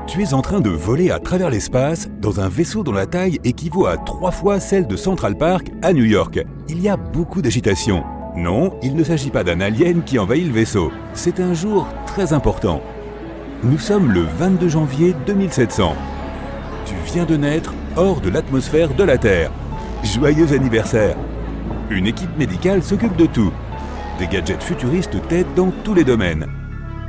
Tu es en train de voler à travers l'espace dans un vaisseau dont la taille équivaut à 3 fois celle de Central Park à New York. Il y a beaucoup d'agitation. Non, il ne s'agit pas d'un alien qui envahit le vaisseau. C'est un jour très important. Nous sommes le 22 janvier 2700. Tu viens de naître hors de l'atmosphère de la Terre. Joyeux anniversaire! Une équipe médicale s'occupe de tout. Des gadgets futuristes t'aident dans tous les domaines.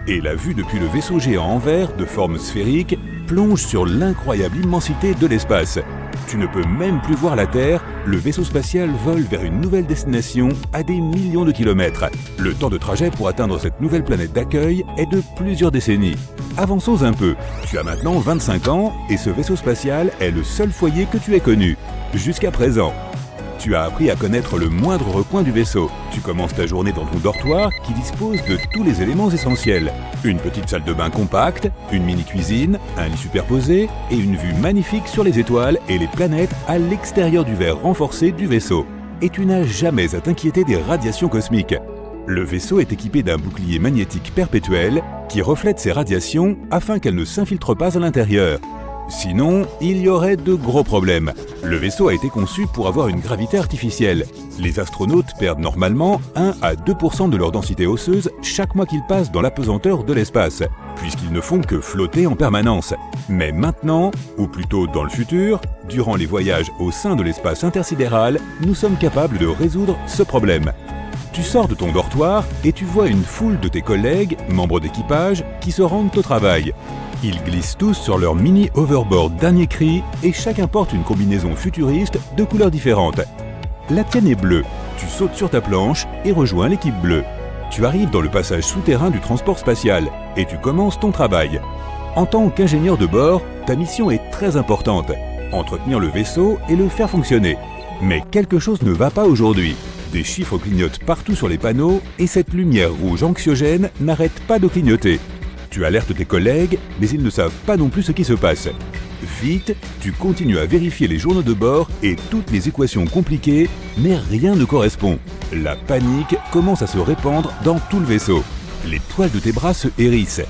Et la vue depuis le vaisseau géant en verre de forme sphérique plonge sur l'incroyable immensité de l'espace. Tu ne peux même plus voir la Terre, le vaisseau spatial vole vers une nouvelle destination à des millions de kilomètres. Le temps de trajet pour atteindre cette nouvelle planète d'accueil est de plusieurs décennies. Avançons un peu. Tu as maintenant 25 ans et ce vaisseau spatial est le seul foyer que tu aies connu, jusqu'à présent. Tu as appris à connaître le moindre recoin du vaisseau. Tu commences ta journée dans ton dortoir qui dispose de tous les éléments essentiels. Une petite salle de bain compacte, une mini-cuisine, un lit superposé et une vue magnifique sur les étoiles et les planètes à l'extérieur du verre renforcé du vaisseau. Et tu n'as jamais à t'inquiéter des radiations cosmiques. Le vaisseau est équipé d'un bouclier magnétique perpétuel qui reflète ces radiations afin qu'elles ne s'infiltrent pas à l'intérieur. Sinon, il y aurait de gros problèmes. Le vaisseau a été conçu pour avoir une gravité artificielle. Les astronautes perdent normalement 1 à 2% de leur densité osseuse chaque mois qu'ils passent dans l'apesanteur de l'espace, puisqu'ils ne font que flotter en permanence. Mais maintenant, ou plutôt dans le futur, durant les voyages au sein de l'espace intersidéral, nous sommes capables de résoudre ce problème. Tu sors de ton dortoir et tu vois une foule de tes collègues, membres d'équipage, qui se rendent au travail. Ils glissent tous sur leur mini hoverboard dernier cri et chacun porte une combinaison futuriste de couleurs différentes. La tienne est bleue. Tu sautes sur ta planche et rejoins l'équipe bleue. Tu arrives dans le passage souterrain du transport spatial et tu commences ton travail. En tant qu'ingénieur de bord, ta mission est très importante. Entretenir le vaisseau et le faire fonctionner. Mais quelque chose ne va pas aujourd'hui. Des chiffres clignotent partout sur les panneaux et cette lumière rouge anxiogène n'arrête pas de clignoter. Tu alertes tes collègues, mais ils ne savent pas non plus ce qui se passe. Vite, tu continues à vérifier les journaux de bord et toutes les équations compliquées, mais rien ne correspond. La panique commence à se répandre dans tout le vaisseau. Les poils de tes bras se hérissent.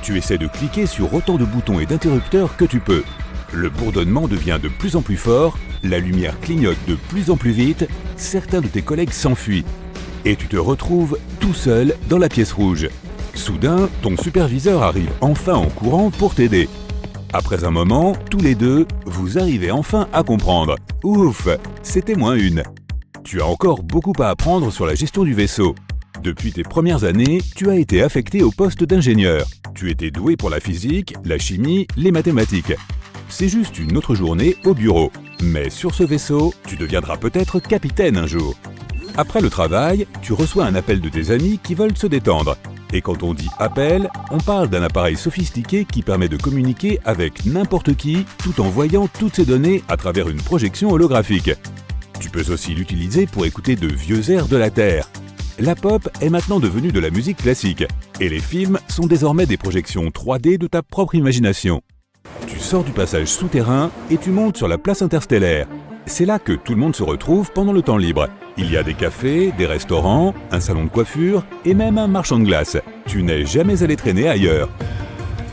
Tu essaies de cliquer sur autant de boutons et d'interrupteurs que tu peux. Le bourdonnement devient de plus en plus fort, la lumière clignote de plus en plus vite, certains de tes collègues s'enfuient. Et tu te retrouves tout seul dans la pièce rouge. Soudain, ton superviseur arrive enfin en courant pour t'aider. Après un moment, tous les deux, vous arrivez enfin à comprendre. Ouf, c'était -1. Tu as encore beaucoup à apprendre sur la gestion du vaisseau. Depuis tes premières années, tu as été affecté au poste d'ingénieur. Tu étais doué pour la physique, la chimie, les mathématiques. C'est juste une autre journée au bureau. Mais sur ce vaisseau, tu deviendras peut-être capitaine un jour. Après le travail, tu reçois un appel de tes amis qui veulent se détendre. Et quand on dit appel, on parle d'un appareil sophistiqué qui permet de communiquer avec n'importe qui tout en voyant toutes ces données à travers une projection holographique. Tu peux aussi l'utiliser pour écouter de vieux airs de la Terre. La pop est maintenant devenue de la musique classique et les films sont désormais des projections 3D de ta propre imagination. Tu sors du passage souterrain et tu montes sur la place interstellaire. C'est là que tout le monde se retrouve pendant le temps libre. Il y a des cafés, des restaurants, un salon de coiffure et même un marchand de glace. Tu n'es jamais allé traîner ailleurs.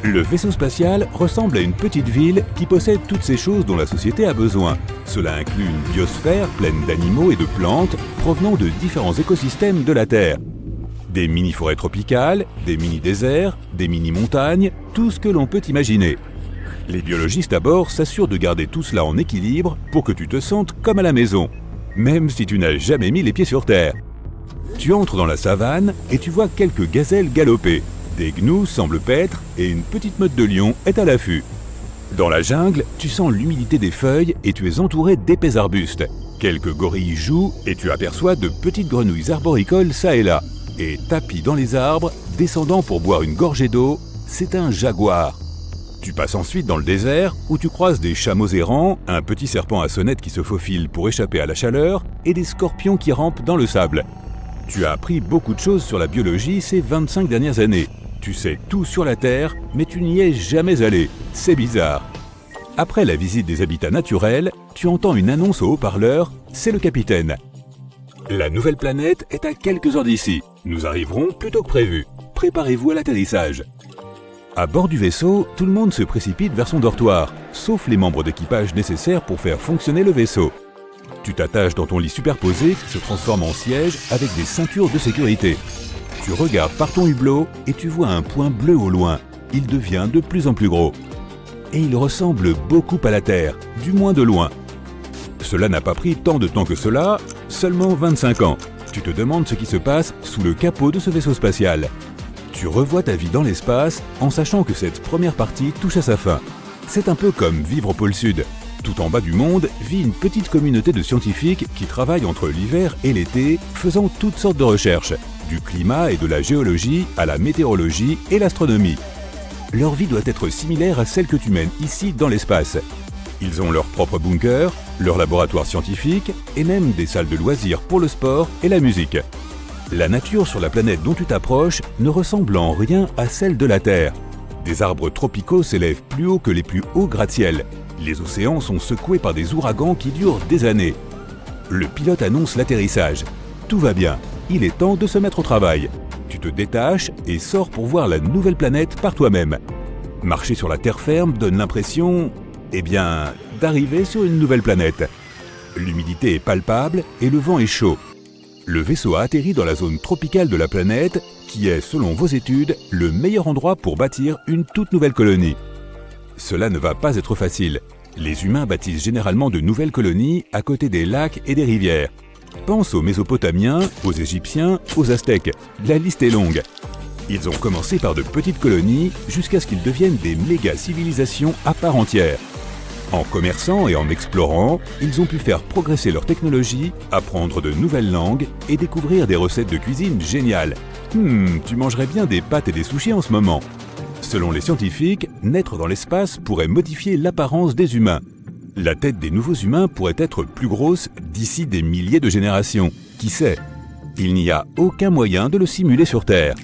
Le vaisseau spatial ressemble à une petite ville qui possède toutes ces choses dont la société a besoin. Cela inclut une biosphère pleine d'animaux et de plantes provenant de différents écosystèmes de la Terre. Des mini-forêts tropicales, des mini-déserts, des mini-montagnes, tout ce que l'on peut imaginer. Les biologistes à bord s'assurent de garder tout cela en équilibre pour que tu te sentes comme à la maison, même si tu n'as jamais mis les pieds sur Terre. Tu entres dans la savane et tu vois quelques gazelles galoper. Des gnous semblent paître et une petite meute de lions est à l'affût. Dans la jungle, tu sens l'humidité des feuilles et tu es entouré d'épais arbustes. Quelques gorilles jouent et tu aperçois de petites grenouilles arboricoles ça et là. Et tapis dans les arbres, descendant pour boire une gorgée d'eau, c'est un jaguar. Tu passes ensuite dans le désert où tu croises des chameaux errants, un petit serpent à sonnette qui se faufile pour échapper à la chaleur et des scorpions qui rampent dans le sable. Tu as appris beaucoup de choses sur la biologie ces 25 dernières années. Tu sais tout sur la Terre, mais tu n'y es jamais allé. C'est bizarre. Après la visite des habitats naturels, tu entends une annonce au haut-parleur, c'est le capitaine. La nouvelle planète est à quelques heures d'ici. Nous arriverons plus tôt que prévu. Préparez-vous à l'atterrissage. À bord du vaisseau, tout le monde se précipite vers son dortoir, sauf les membres d'équipage nécessaires pour faire fonctionner le vaisseau. Tu t'attaches dans ton lit superposé qui se transforme en siège avec des ceintures de sécurité. Tu regardes par ton hublot et tu vois un point bleu au loin. Il devient de plus en plus gros. Et il ressemble beaucoup à la Terre, du moins de loin. Cela n'a pas pris tant de temps que cela, seulement 25 ans. Tu te demandes ce qui se passe sous le capot de ce vaisseau spatial. Tu revois ta vie dans l'espace en sachant que cette première partie touche à sa fin. C'est un peu comme vivre au pôle Sud. Tout en bas du monde vit une petite communauté de scientifiques qui travaillent entre l'hiver et l'été, faisant toutes sortes de recherches, du climat et de la géologie à la météorologie et l'astronomie. Leur vie doit être similaire à celle que tu mènes ici dans l'espace. Ils ont leur propre bunker, leur laboratoire scientifique et même des salles de loisirs pour le sport et la musique. La nature sur la planète dont tu t'approches ne ressemble en rien à celle de la Terre. Des arbres tropicaux s'élèvent plus haut que les plus hauts gratte-ciels. Les océans sont secoués par des ouragans qui durent des années. Le pilote annonce l'atterrissage. Tout va bien, il est temps de se mettre au travail. Tu te détaches et sors pour voir la nouvelle planète par toi-même. Marcher sur la terre ferme donne l'impression, d'arriver sur une nouvelle planète. L'humidité est palpable et le vent est chaud. Le vaisseau a atterri dans la zone tropicale de la planète, qui est, selon vos études, le meilleur endroit pour bâtir une toute nouvelle colonie. Cela ne va pas être facile. Les humains bâtissent généralement de nouvelles colonies à côté des lacs et des rivières. Pense aux Mésopotamiens, aux Égyptiens, aux Aztèques. La liste est longue. Ils ont commencé par de petites colonies jusqu'à ce qu'ils deviennent des méga-civilisations à part entière. En commerçant et en explorant, ils ont pu faire progresser leur technologie, apprendre de nouvelles langues et découvrir des recettes de cuisine géniales. Tu mangerais bien des pâtes et des sushis en ce moment. Selon les scientifiques, naître dans l'espace pourrait modifier l'apparence des humains. La tête des nouveaux humains pourrait être plus grosse d'ici des milliers de générations. Qui sait? Il n'y a aucun moyen de le simuler sur Terre.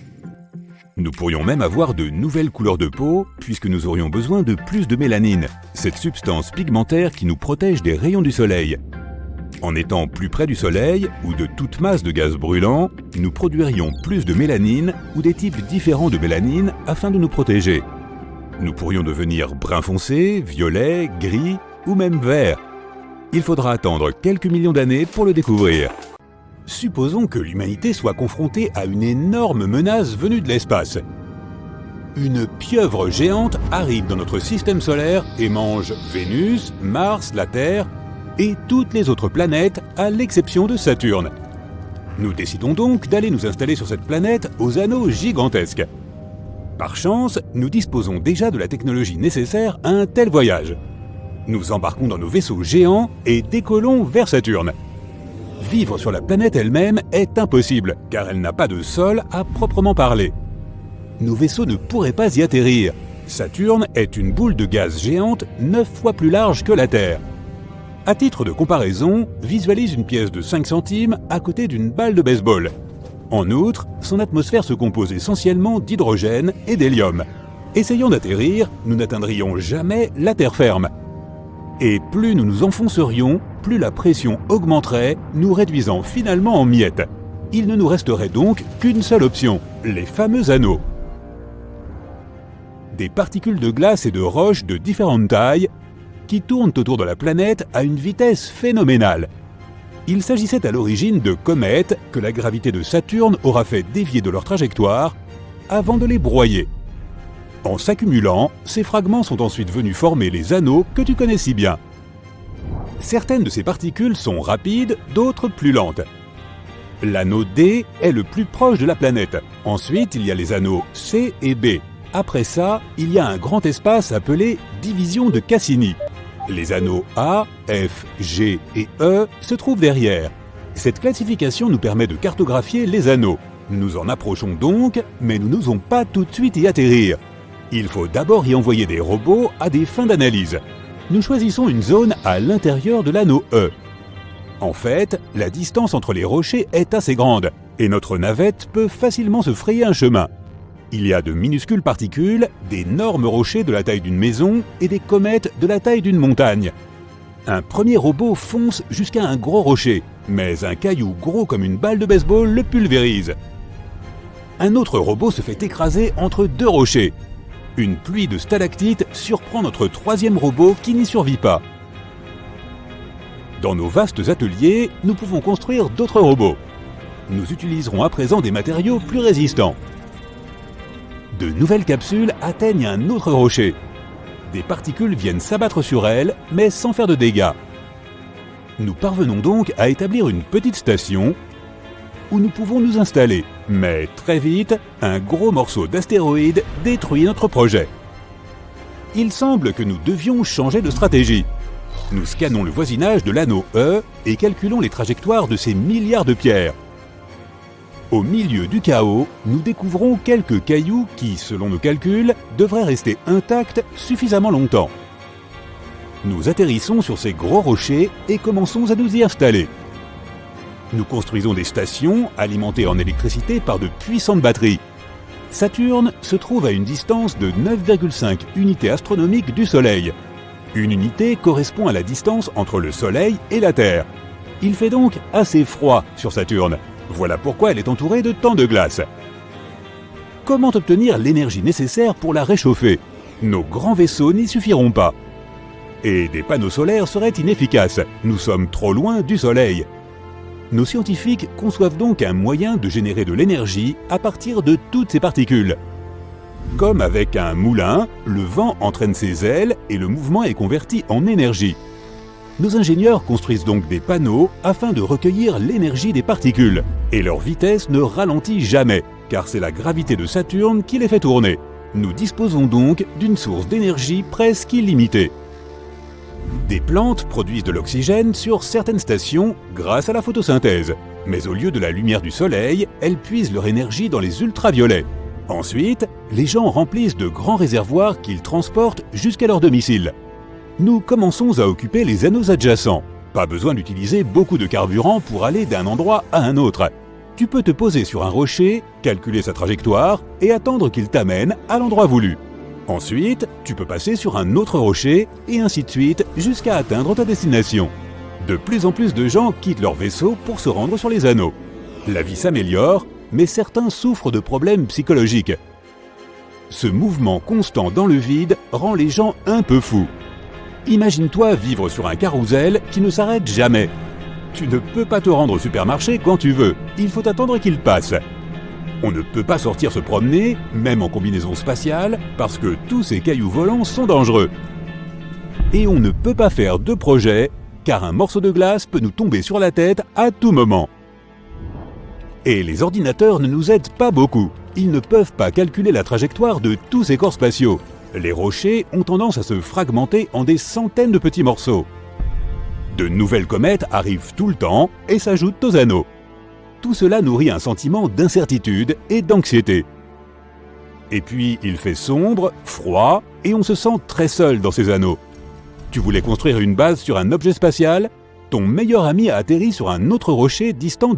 Nous pourrions même avoir de nouvelles couleurs de peau, puisque nous aurions besoin de plus de mélanine, cette substance pigmentaire qui nous protège des rayons du soleil. En étant plus près du soleil, ou de toute masse de gaz brûlant, nous produirions plus de mélanine ou des types différents de mélanine afin de nous protéger. Nous pourrions devenir brun foncé, violet, gris ou même vert. Il faudra attendre quelques millions d'années pour le découvrir. Supposons que l'humanité soit confrontée à une énorme menace venue de l'espace. Une pieuvre géante arrive dans notre système solaire et mange Vénus, Mars, la Terre et toutes les autres planètes à l'exception de Saturne. Nous décidons donc d'aller nous installer sur cette planète aux anneaux gigantesques. Par chance, nous disposons déjà de la technologie nécessaire à un tel voyage. Nous embarquons dans nos vaisseaux géants et décollons vers Saturne. Vivre sur la planète elle-même est impossible, car elle n'a pas de sol à proprement parler. Nos vaisseaux ne pourraient pas y atterrir. Saturne est une boule de gaz géante 9 fois plus large que la Terre. À titre de comparaison, visualise une pièce de 5 centimes à côté d'une balle de baseball. En outre, son atmosphère se compose essentiellement d'hydrogène et d'hélium. Essayant d'atterrir, nous n'atteindrions jamais la terre ferme. Et plus nous nous enfoncerions, plus la pression augmenterait, nous réduisant finalement en miettes. Il ne nous resterait donc qu'une seule option, les fameux anneaux. Des particules de glace et de roches de différentes tailles qui tournent autour de la planète à une vitesse phénoménale. Il s'agissait à l'origine de comètes que la gravité de Saturne aura fait dévier de leur trajectoire avant de les broyer. En s'accumulant, ces fragments sont ensuite venus former les anneaux que tu connais si bien. Certaines de ces particules sont rapides, d'autres plus lentes. L'anneau D est le plus proche de la planète. Ensuite, il y a les anneaux C et B. Après ça, il y a un grand espace appelé division de Cassini. Les anneaux A, F, G et E se trouvent derrière. Cette classification nous permet de cartographier les anneaux. Nous en approchons donc, mais nous n'osons pas tout de suite y atterrir. Il faut d'abord y envoyer des robots à des fins d'analyse. Nous choisissons une zone à l'intérieur de l'anneau E. En fait, la distance entre les rochers est assez grande, et notre navette peut facilement se frayer un chemin. Il y a de minuscules particules, d'énormes rochers de la taille d'une maison et des comètes de la taille d'une montagne. Un premier robot fonce jusqu'à un gros rocher, mais un caillou gros comme une balle de baseball le pulvérise. Un autre robot se fait écraser entre deux rochers. Une pluie de stalactites surprend notre troisième robot qui n'y survit pas. Dans nos vastes ateliers, nous pouvons construire d'autres robots. Nous utiliserons à présent des matériaux plus résistants. De nouvelles capsules atteignent un autre rocher. Des particules viennent s'abattre sur elles, mais sans faire de dégâts. Nous parvenons donc à établir une petite station où nous pouvons nous installer. Mais très vite, un gros morceau d'astéroïde détruit notre projet. Il semble que nous devions changer de stratégie. Nous scannons le voisinage de l'anneau E et calculons les trajectoires de ces milliards de pierres. Au milieu du chaos, nous découvrons quelques cailloux qui, selon nos calculs, devraient rester intacts suffisamment longtemps. Nous atterrissons sur ces gros rochers et commençons à nous y installer. Nous construisons des stations alimentées en électricité par de puissantes batteries. Saturne se trouve à une distance de 9,5 unités astronomiques du Soleil. Une unité correspond à la distance entre le Soleil et la Terre. Il fait donc assez froid sur Saturne. Voilà pourquoi elle est entourée de tant de glace. Comment obtenir l'énergie nécessaire pour la réchauffer? Nos grands vaisseaux n'y suffiront pas. Et des panneaux solaires seraient inefficaces. Nous sommes trop loin du Soleil. Nos scientifiques conçoivent donc un moyen de générer de l'énergie à partir de toutes ces particules. Comme avec un moulin, le vent entraîne ses ailes et le mouvement est converti en énergie. Nos ingénieurs construisent donc des panneaux afin de recueillir l'énergie des particules. Et leur vitesse ne ralentit jamais, car c'est la gravité de Saturne qui les fait tourner. Nous disposons donc d'une source d'énergie presque illimitée. Des plantes produisent de l'oxygène sur certaines stations grâce à la photosynthèse. Mais au lieu de la lumière du soleil, elles puisent leur énergie dans les ultraviolets. Ensuite, les gens remplissent de grands réservoirs qu'ils transportent jusqu'à leur domicile. Nous commençons à occuper les anneaux adjacents. Pas besoin d'utiliser beaucoup de carburant pour aller d'un endroit à un autre. Tu peux te poser sur un rocher, calculer sa trajectoire et attendre qu'il t'amène à l'endroit voulu. Ensuite, tu peux passer sur un autre rocher et ainsi de suite jusqu'à atteindre ta destination. De plus en plus de gens quittent leur vaisseau pour se rendre sur les anneaux. La vie s'améliore, mais certains souffrent de problèmes psychologiques. Ce mouvement constant dans le vide rend les gens un peu fous. Imagine-toi vivre sur un carrousel qui ne s'arrête jamais. Tu ne peux pas te rendre au supermarché quand tu veux, il faut attendre qu'il passe. On ne peut pas sortir se promener, même en combinaison spatiale, parce que tous ces cailloux volants sont dangereux. Et on ne peut pas faire de projet, car un morceau de glace peut nous tomber sur la tête à tout moment. Et les ordinateurs ne nous aident pas beaucoup. Ils ne peuvent pas calculer la trajectoire de tous ces corps spatiaux. Les rochers ont tendance à se fragmenter en des centaines de petits morceaux. De nouvelles comètes arrivent tout le temps et s'ajoutent aux anneaux. Tout cela nourrit un sentiment d'incertitude et d'anxiété. Et puis il fait sombre, froid et on se sent très seul dans ces anneaux. Tu voulais construire une base sur un objet spatial? Ton meilleur ami a atterri sur un autre rocher distant de